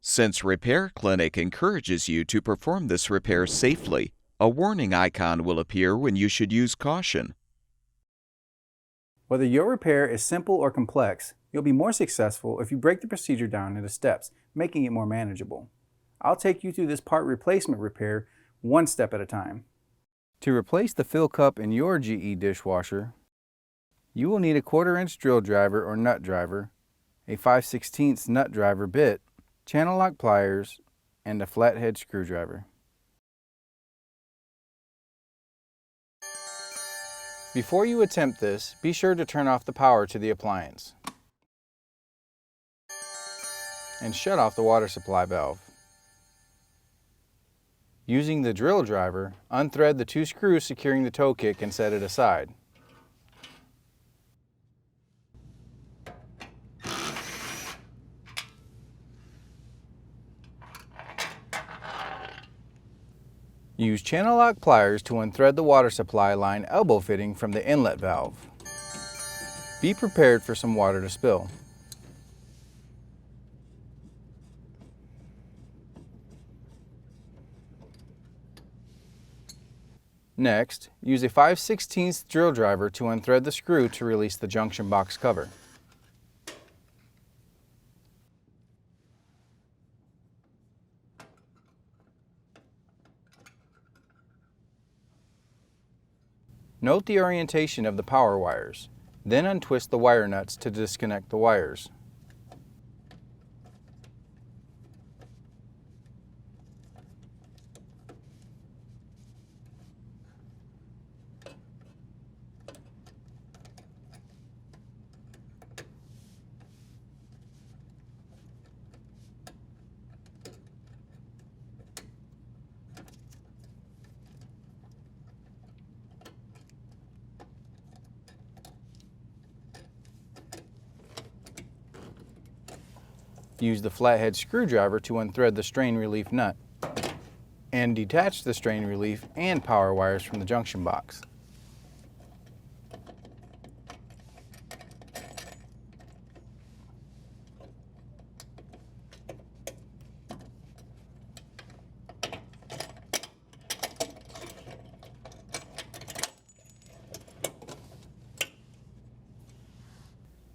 Since Repair Clinic encourages you to perform this repair safely, a warning icon will appear when you should use caution. Whether your repair is simple or complex, you'll be more successful if you break the procedure down into steps, making it more manageable. I'll take you through this part replacement repair one step at a time. To replace the fill cup in your GE dishwasher, you will need a 1/4-inch drill driver or nut driver, a 5/16 nut driver bit, channel lock pliers, and a flathead screwdriver. Before you attempt this, be sure to turn off the power to the appliance and shut off the water supply valve. Using the drill driver, unthread the 2 screws securing the toe kick and set it aside. Use channel lock pliers to unthread the water supply line elbow fitting from the inlet valve. Be prepared for some water to spill. Next, use a 5/16 drill driver to unthread the screw to release the junction box cover. Note the orientation of the power wires, then untwist the wire nuts to disconnect the wires. Use the flathead screwdriver to unthread the strain relief nut and detach the strain relief and power wires from the junction box.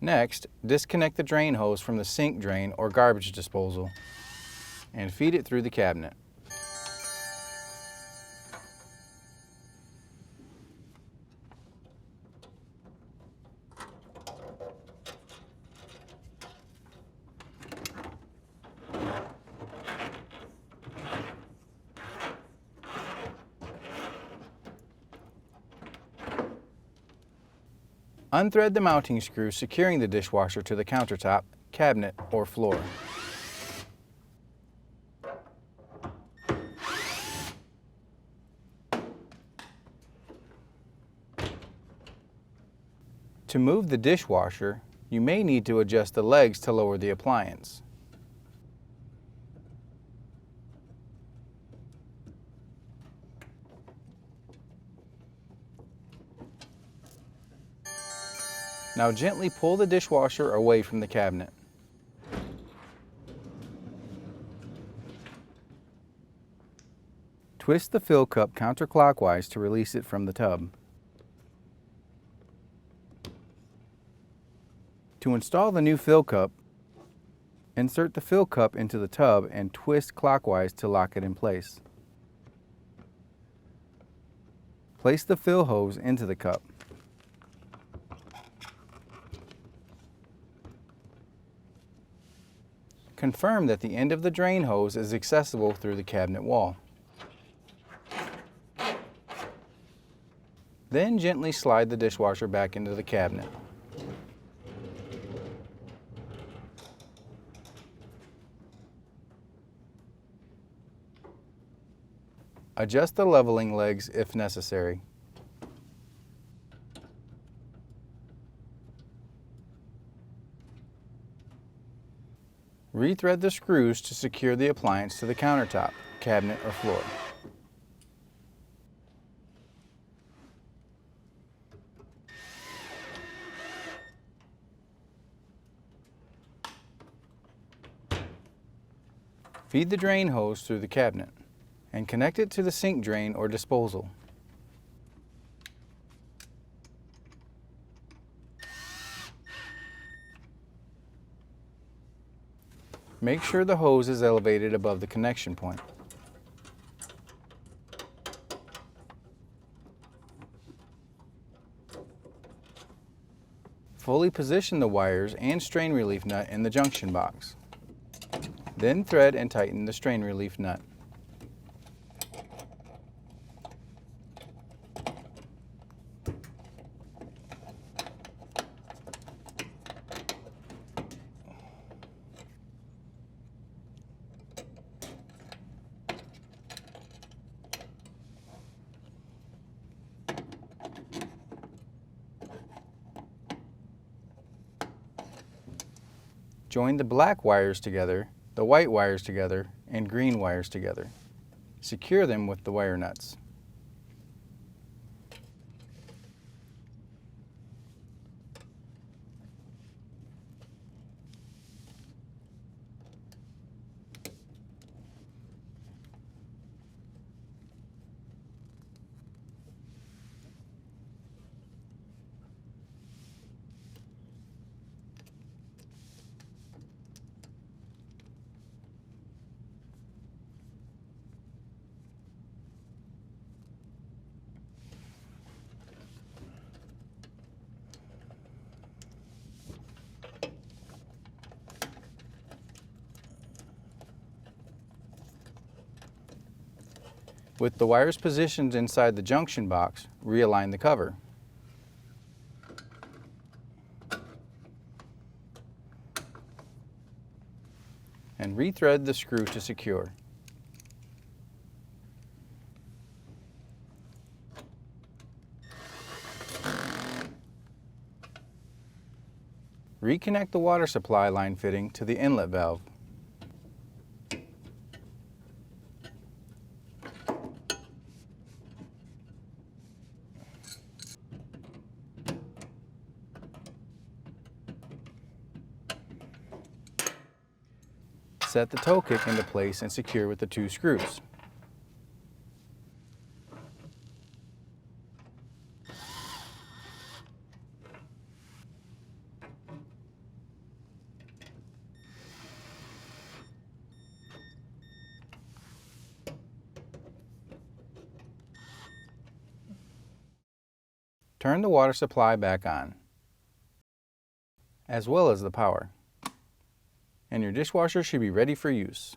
Next, disconnect the drain hose from the sink drain or garbage disposal and feed it through the cabinet. Unthread the mounting screw securing the dishwasher to the countertop, cabinet, or floor. To move the dishwasher, you may need to adjust the legs to lower the appliance. Now gently pull the dishwasher away from the cabinet. Twist the fill cup counterclockwise to release it from the tub. To install the new fill cup, insert the fill cup into the tub and twist clockwise to lock it in place. Place the fill hose into the cup. Confirm that the end of the drain hose is accessible through the cabinet wall. Then gently slide the dishwasher back into the cabinet. Adjust the leveling legs if necessary. Rethread the screws to secure the appliance to the countertop, cabinet, or floor. Feed the drain hose through the cabinet and connect it to the sink drain or disposal. Make sure the hose is elevated above the connection point. Fully position the wires and strain relief nut in the junction box. Then thread and tighten the strain relief nut. Join the black wires together, the white wires together, and green wires together. Secure them with the wire nuts. With the wires positioned inside the junction box, realign the cover. And rethread the screw to secure. Reconnect the water supply line fitting to the inlet valve. Set the toe kick into place and secure with the 2 screws. Turn the water supply back on, as well as the power, and your dishwasher should be ready for use.